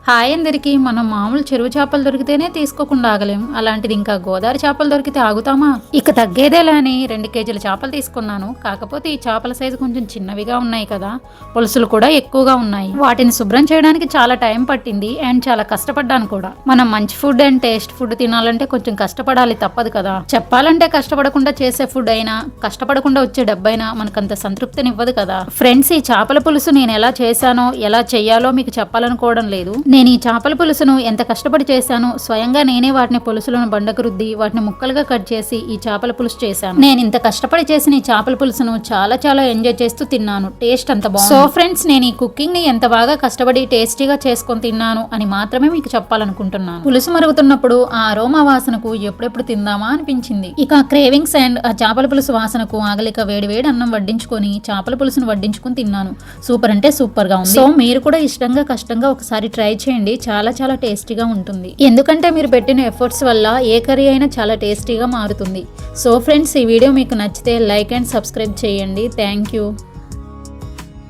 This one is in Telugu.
హాయ్ అందరికి. మనం మామూలు చెరువు చేపలు దొరికితేనే తీసుకోకుండా ఆగలేం, అలాంటిది ఇంకా గోదావరి చేపలు దొరికితే ఆగుతామా? ఇక తగ్గేదేలా అని 2 కేజీల చేపలు తీసుకున్నాను. కాకపోతే ఈ చేపల సైజు కొంచెం చిన్నవిగా ఉన్నాయి కదా, పులుసులు కూడా ఎక్కువగా ఉన్నాయి. వాటిని శుభ్రం చేయడానికి చాలా టైం పట్టింది అండ్ చాలా కష్టపడ్డాను కూడా. మనం మంచి ఫుడ్ అండ్ టేస్ట్ ఫుడ్ తినాలంటే కొంచెం కష్టపడాలి, తప్పదు కదా. చెప్పాలంటే కష్టపడకుండా చేసే ఫుడ్ అయినా కష్టపడకుండా వచ్చే డబ్బైనా మనకంత సంతృప్తినివ్వదు కదా. ఫ్రెండ్స్, ఈ చేపల పులుసు నేను ఎలా చేశానో ఎలా చెయ్యాలో మీకు చెప్పాలనుకోవడం లేదు. నేను ఈ చేపల పులుసును ఎంత కష్టపడి చేశానో స్వయంగా నేనే వాటిని పులుసులను బండకు రుద్ది వాటిని ముక్కలుగా కట్ చేసి ఈ చేపల పులుసు చేశాను. నేను ఇంత కష్టపడి చేసిన ఈ చేపల పులుసును చాలా చాలా ఎంజాయ్ చేస్తూ తిన్నాను. టేస్ట్ అంత బాగుంది. సో ఫ్రెండ్స్, నేను ఈ కుకింగ్ ని ఎంత బాగా కష్టపడి టేస్టీగా చేసుకొని తిన్నాను అని మాత్రమే మీకు చెప్పాలనుకుంటున్నాను. పులుసు మరుగుతున్నప్పుడు ఆ అరోమా వాసనకు ఎప్పుడెప్పుడు తిందామా అనిపించింది. ఇక క్రేవింగ్స్ అండ్ ఆ చేపల పులుసు వాసనకు ఆగలిక వేడి వేడి అన్నం వడ్డించుకొని చేపల పులుసును వడ్డించుకుని తిన్నాను. సూపర్ అంటే సూపర్ గా ఉంది. సో మీరు కూడా ఇష్టంగా కష్టంగా ఒకసారి ట్రై చేయండి. చాలా చాలా టేస్టీగా ఉంటుంది. ఎందుకంటే మీరు పెట్టిన ఎఫర్ట్స్ వల్ల ఏ కర్రీ అయినా చాలా టేస్టీగా మారుతుంది. సో ఫ్రెండ్స్, ఈ వీడియో మీకు నచ్చితే లైక్ అండ్ సబ్స్క్రైబ్ చేయండి. Thank you.